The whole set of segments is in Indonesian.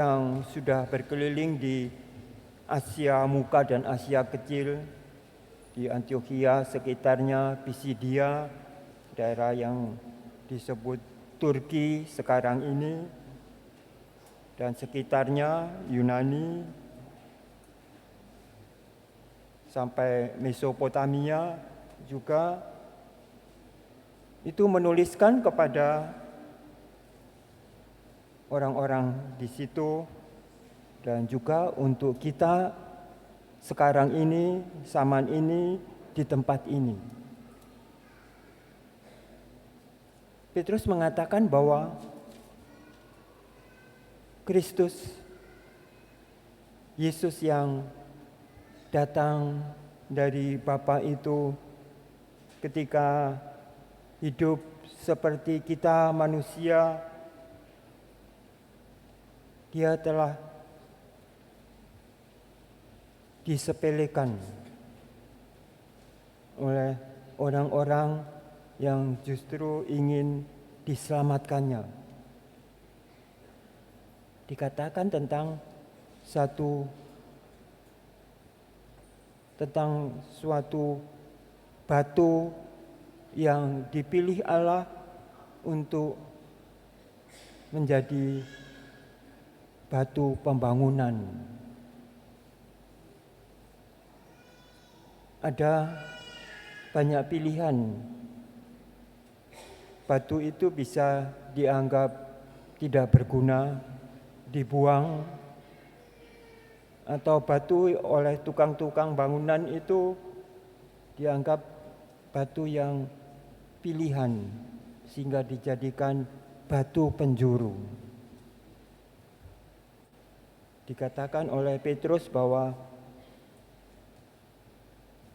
yang sudah berkeliling di Asia Muka dan Asia Kecil, di Antioquia, sekitarnya, Pisidia, daerah yang disebut Turki sekarang ini, dan sekitarnya, Yunani, sampai Mesopotamia juga, itu menuliskan kepada orang-orang di situ, dan juga untuk kita sekarang ini, zaman ini, di tempat ini. Petrus mengatakan bahwa Kristus, Yesus yang datang dari Bapa itu ketika hidup seperti kita manusia, Dia telah disepelekan oleh orang-orang yang justru ingin diselamatkannya. Dikatakan tentang suatu batu yang dipilih Allah untuk menjadi batu pembangunan. Ada banyak pilihan. Batu itu bisa dianggap tidak berguna, dibuang, atau batu oleh tukang-tukang bangunan itu dianggap batu yang pilihan, sehingga dijadikan batu penjuru. Dikatakan oleh Petrus bahwa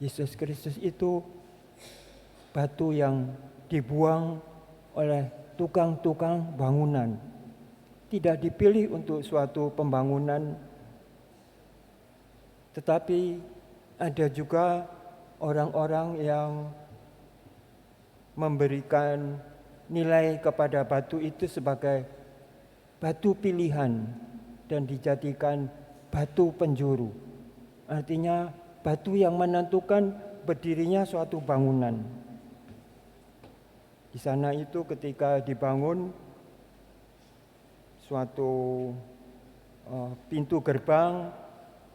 Yesus Kristus itu batu yang dibuang oleh tukang-tukang bangunan, tidak dipilih untuk suatu pembangunan, tetapi ada juga orang-orang yang memberikan nilai kepada batu itu sebagai batu pilihan dan dijadikan batu penjuru. Artinya batu yang menentukan berdirinya suatu bangunan. Di sana itu ketika dibangun suatu pintu gerbang,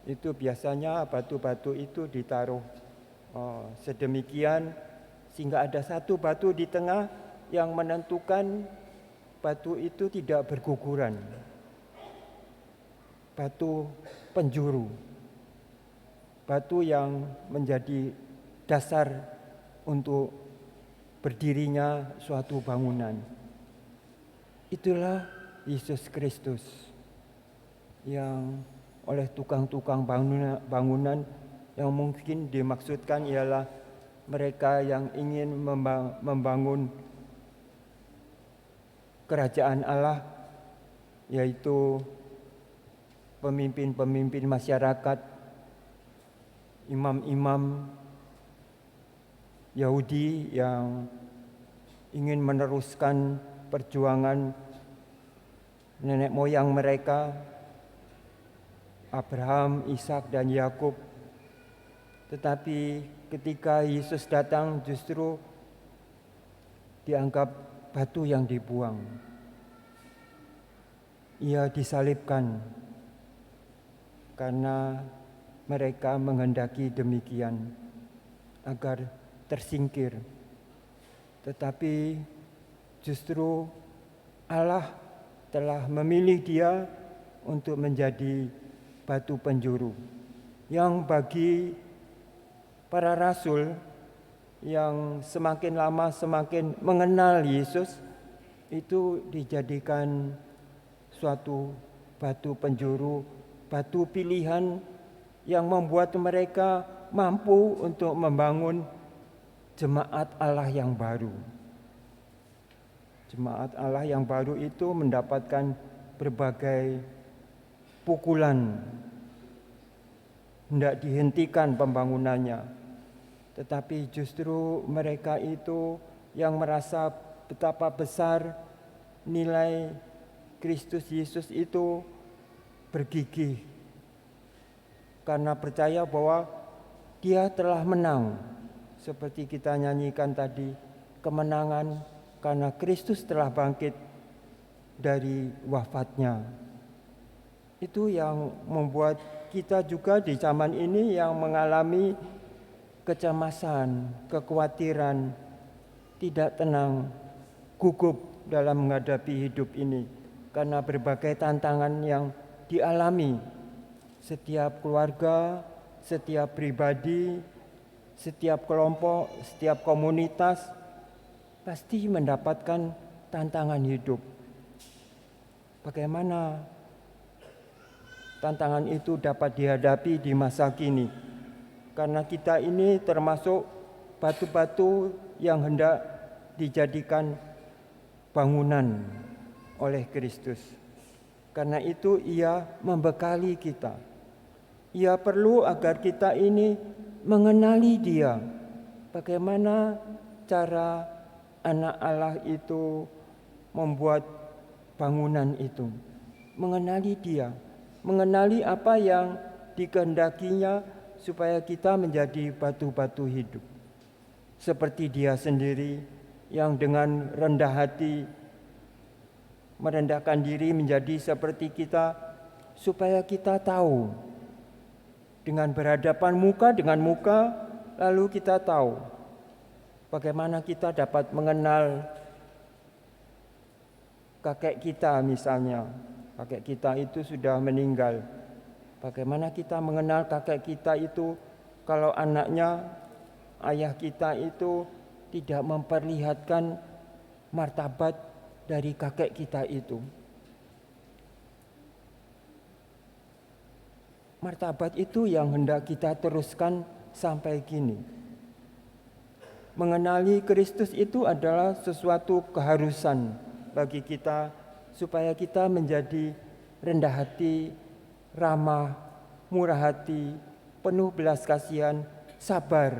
itu biasanya batu-batu itu ditaruh sedemikian sehingga ada satu batu di tengah yang menentukan batu itu tidak berguguran. Batu penjuru, batu yang menjadi dasar untuk berdirinya suatu bangunan. Itulah Yesus Kristus yang oleh tukang-tukang bangunan yang mungkin dimaksudkan ialah mereka yang ingin membangun kerajaan Allah, yaitu pemimpin-pemimpin masyarakat, imam-imam Yahudi yang ingin meneruskan perjuangan nenek moyang mereka, Abraham, Ishak, dan Yakub. Tetapi ketika Yesus datang justru dianggap batu yang dibuang. Ia disalibkan karena mereka menghendaki demikian agar tersingkir. Tetapi justru Allah telah memilih dia untuk menjadi batu penjuru yang bagi para rasul yang semakin lama semakin mengenal Yesus itu dijadikan suatu batu penjuru, batu pilihan yang membuat mereka mampu untuk membangun jemaat Allah yang baru. Jemaat Allah yang baru itu mendapatkan berbagai pukulan, hendak dihentikan pembangunannya. Tetapi justru mereka itu yang merasa betapa besar nilai Kristus Yesus itu bergigih karena percaya bahwa Dia telah menang. Seperti kita nyanyikan tadi, kemenangan karena Kristus telah bangkit dari wafatnya. Itu yang membuat kita juga di zaman ini yang mengalami kecemasan, kekhawatiran, tidak tenang, gugup dalam menghadapi hidup ini karena berbagai tantangan yang dialami setiap keluarga, setiap pribadi, setiap kelompok, setiap komunitas pasti mendapatkan tantangan hidup. Bagaimana tantangan itu dapat dihadapi di masa kini? Karena kita ini termasuk batu-batu yang hendak dijadikan bangunan oleh Kristus. Karena itu Ia membekali kita. Ia perlu agar kita ini mengenali Dia. Bagaimana cara anak Allah itu membuat bangunan itu. Mengenali Dia. Mengenali apa yang dikehendakinya supaya kita menjadi batu-batu hidup. Seperti Dia sendiri yang dengan rendah hati merendahkan diri menjadi seperti kita supaya kita tahu dengan berhadapan muka dengan muka, lalu kita tahu bagaimana kita dapat mengenal kakek kita misalnya. Kakek kita itu sudah meninggal. Bagaimana kita mengenal kakek kita itu kalau anaknya, ayah kita itu tidak memperlihatkan martabat dari kakek kita itu. Martabat itu yang hendak kita teruskan sampai kini. Mengenali Kristus itu adalah sesuatu keharusan bagi kita supaya kita menjadi rendah hati, ramah, murah hati, penuh belas kasihan, sabar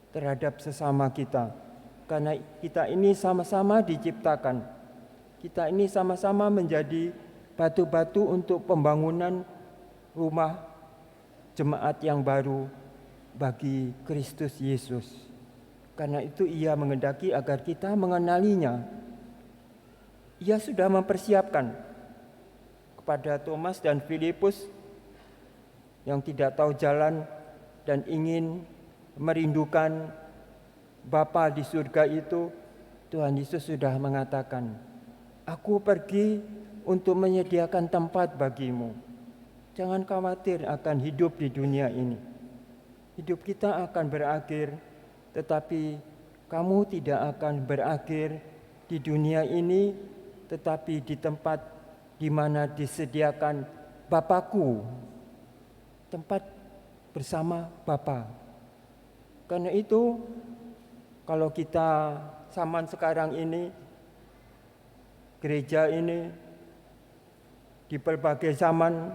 terhadap sesama kita. Karena kita ini sama-sama diciptakan. Kita ini sama-sama menjadi batu-batu untuk pembangunan rumah jemaat yang baru bagi Kristus Yesus. Karena itu Ia menghendaki agar kita mengenalinya. Ia sudah mempersiapkan kepada Thomas dan Filipus yang tidak tahu jalan dan ingin merindukan Bapa di surga itu. Tuhan Yesus sudah mengatakan, Aku pergi untuk menyediakan tempat bagimu. Jangan khawatir akan hidup di dunia ini. Hidup kita akan berakhir, tetapi kamu tidak akan berakhir di dunia ini, tetapi di tempat di mana disediakan Bapakku, tempat bersama Bapa. Karena itu, kalau kita zaman sekarang ini, gereja ini di berbagai zaman,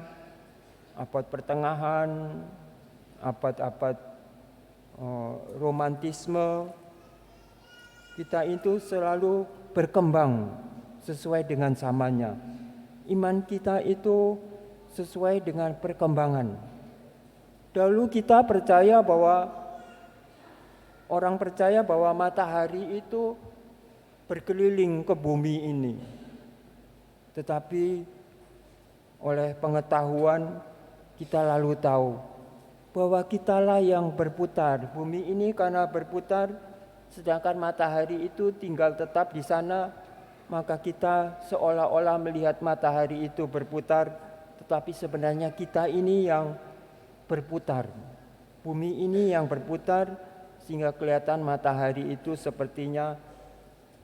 abad pertengahan, abad-abad romantisme, kita itu selalu berkembang sesuai dengan zamannya. Iman kita itu sesuai dengan perkembangan. Dahulu kita percaya bahwa orang percaya bahwa matahari itu berkeliling ke bumi ini. Tetapi oleh pengetahuan kita lalu tahu bahwa kitalah yang berputar. Bumi ini karena berputar, sedangkan matahari itu tinggal tetap di sana, maka kita seolah-olah melihat matahari itu berputar, tetapi sebenarnya kita ini yang berputar. Bumi ini yang berputar, sehingga kelihatan matahari itu sepertinya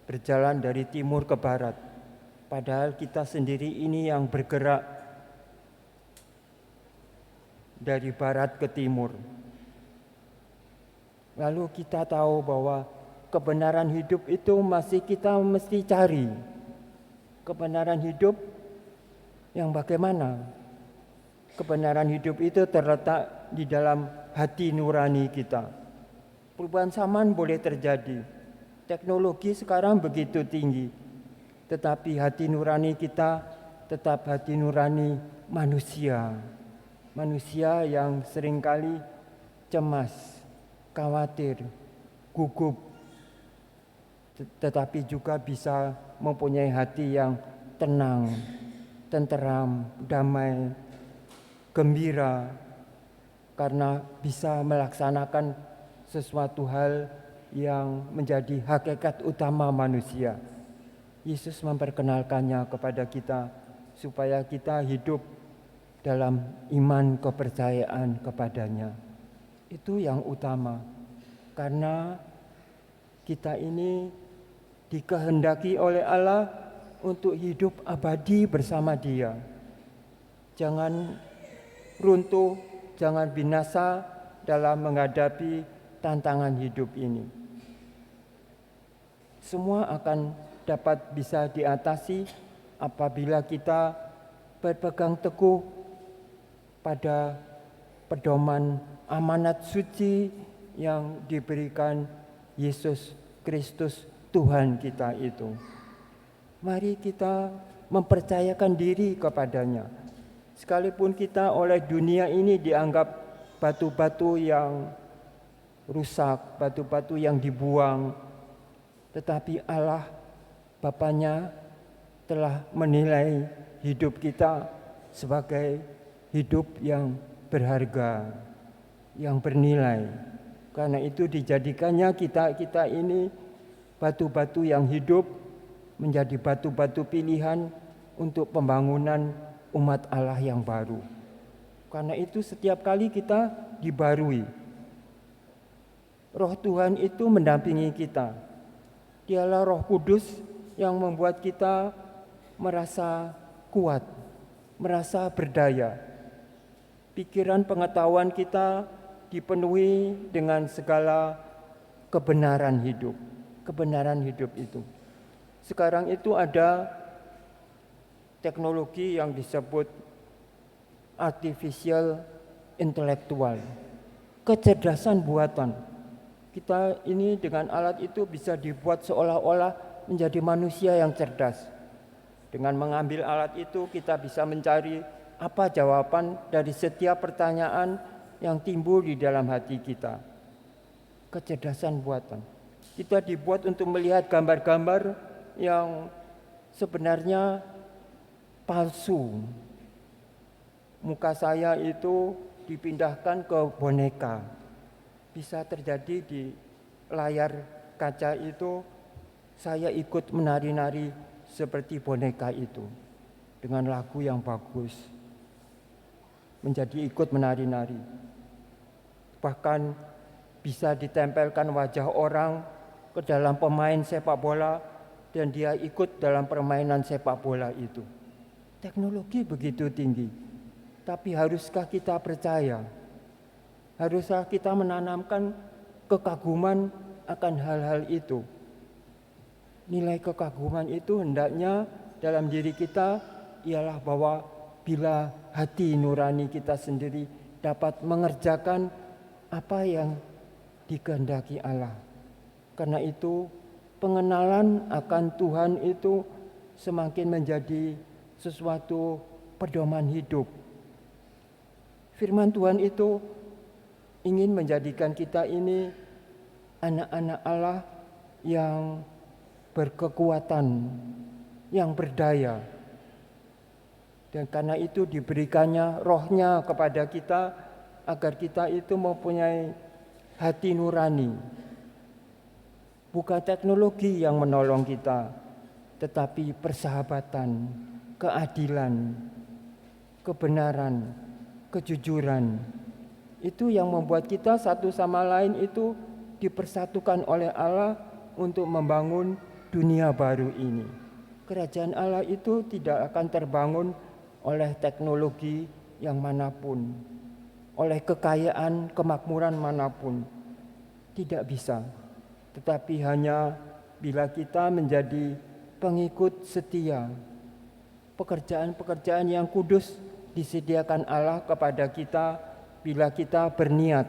berjalan dari timur ke barat. Padahal kita sendiri ini yang bergerak dari barat ke timur. Lalu kita tahu bahwa kebenaran hidup itu masih kita mesti cari. Kebenaran hidup yang bagaimana? Kebenaran hidup itu terletak di dalam hati nurani kita. Perubahan zaman boleh terjadi. Teknologi sekarang begitu tinggi. Tetapi hati nurani kita tetap hati nurani manusia. Manusia yang seringkali cemas, khawatir, gugup, tetapi juga bisa mempunyai hati yang tenang, tenteram, damai, gembira, karena bisa melaksanakan sesuatu hal yang menjadi hakikat utama manusia. Yesus memperkenalkannya kepada kita supaya kita hidup dalam iman kepercayaan kepadanya. Itu yang utama, karena kita ini dikehendaki oleh Allah untuk hidup abadi bersama Dia. Jangan runtuh, jangan binasa dalam menghadapi tantangan hidup ini. Semua akan dapat bisa diatasi apabila kita berpegang teguh pada pedoman amanat suci yang diberikan Yesus Kristus Tuhan kita itu. Mari kita mempercayakan diri kepadanya. Sekalipun kita oleh dunia ini dianggap batu-batu yang rusak, batu-batu yang dibuang, tetapi Allah Bapanya telah menilai hidup kita sebagai hidup yang berharga, yang bernilai. Karena itu dijadikannya kita ini batu-batu yang hidup menjadi batu-batu pilihan untuk pembangunan umat Allah yang baru. Karena itu setiap kali kita dibarui, Roh Tuhan itu mendampingi kita. Dialah Roh Kudus yang membuat kita merasa kuat, merasa berdaya. Pikiran pengetahuan kita dipenuhi dengan segala kebenaran hidup. Kebenaran hidup itu. Sekarang itu ada teknologi yang disebut artificial intellectual, kecerdasan buatan. Kita ini dengan alat itu bisa dibuat seolah-olah menjadi manusia yang cerdas. Dengan mengambil alat itu kita bisa mencari apa jawaban dari setiap pertanyaan yang timbul di dalam hati kita. Kecerdasan buatan. Kita dibuat untuk melihat gambar-gambar yang sebenarnya palsu. Muka saya itu dipindahkan ke boneka. Bisa terjadi di layar kaca itu saya ikut menari-nari seperti boneka itu dengan lagu yang bagus. Menjadi ikut menari-nari. Bahkan bisa ditempelkan wajah orang ke dalam pemain sepak bola dan dia ikut dalam permainan sepak bola itu. Teknologi begitu tinggi. Tapi haruskah kita percaya? Haruskah kita menanamkan kekaguman akan hal-hal itu? Nilai kekaguman itu hendaknya dalam diri kita ialah bahwa bila hati nurani kita sendiri dapat mengerjakan apa yang dikehendaki Allah. Karena itu pengenalan akan Tuhan itu semakin menjadi sesuatu pedoman hidup. Firman Tuhan itu ingin menjadikan kita ini anak-anak Allah yang berkekuatan, yang berdaya. Dan karena itu diberikannya rohnya kepada kita agar kita itu mempunyai hati nurani. Bukan teknologi yang menolong kita, tetapi persahabatan, keadilan, kebenaran, kejujuran. Itu yang membuat kita satu sama lain itu dipersatukan oleh Allah untuk membangun dunia baru ini. Kerajaan Allah itu tidak akan terbangun oleh teknologi yang manapun, oleh kekayaan, kemakmuran manapun. Tidak bisa. Tetapi hanya bila kita menjadi pengikut setia. Pekerjaan-pekerjaan yang kudus disediakan Allah kepada kita bila kita berniat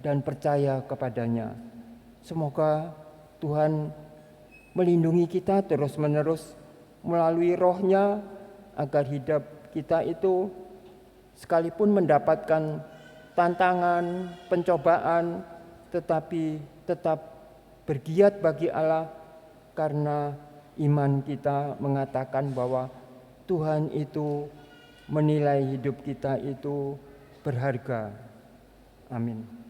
dan percaya kepadanya. Semoga Tuhan melindungi kita terus-menerus melalui rohnya agar hidup kita itu sekalipun mendapatkan tantangan, pencobaan, tetapi tetap bergiat bagi Allah, karena iman kita mengatakan bahwa Tuhan itu menilai hidup kita itu berharga. Amin.